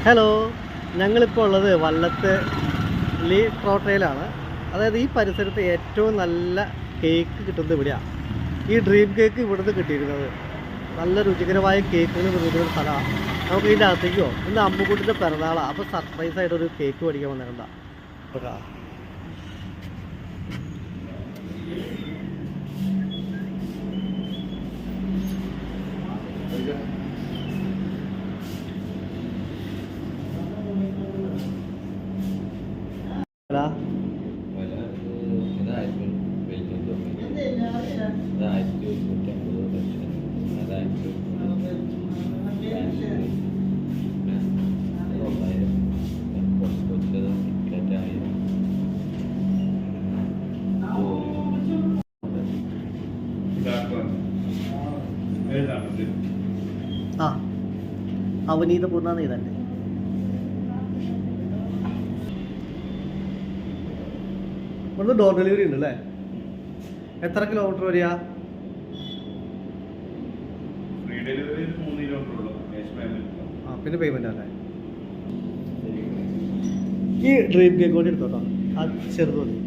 Hello, ഞങ്ങളിപ്പോൾ ഉള്ളത് Vallath Lee ട്രോട്ടയിലാണ്. അതായത് ഈ പരിസരത്ത് ഏറ്റവും നല്ല കേക്ക് കിട്ടുന്നത് ഇവിടെയാണ്. ഈ ഡ്രീം കേക്ക് ഇവിടുന്ന് കിട്ടിയിരുന്നത് നല്ല രുചികരമായ കേക്കുകൾ നിർമ്മിക്കുന്ന ഒരു സ്ഥലമാണ്. നമുക്ക് ഇതിൻ്റെ അകത്തേക്കോ ഇന്ന് അമ്മുക്കുട്ടിൻ്റെ പിറന്നാളാണ്. അപ്പോൾ സർപ്രൈസായിട്ടൊരു കേക്ക് മേടിക്കാൻ വന്നിട്ടുണ്ടാ. അവനീതപൂർണ്ണ ഇതല്ലേ. ഇവിടുന്ന് ഡോർ ഡെലിവറി ഉണ്ട് അല്ലേ? എത്ര കിലോമീറ്റർ വരിക? പിന്നെ പേയ്മെന്റ് അല്ലേ? ഈ ഡ്രീം കേക്ക് കൂടി എടുത്തോട്ടോ, ആ ചെറുതോന്നി.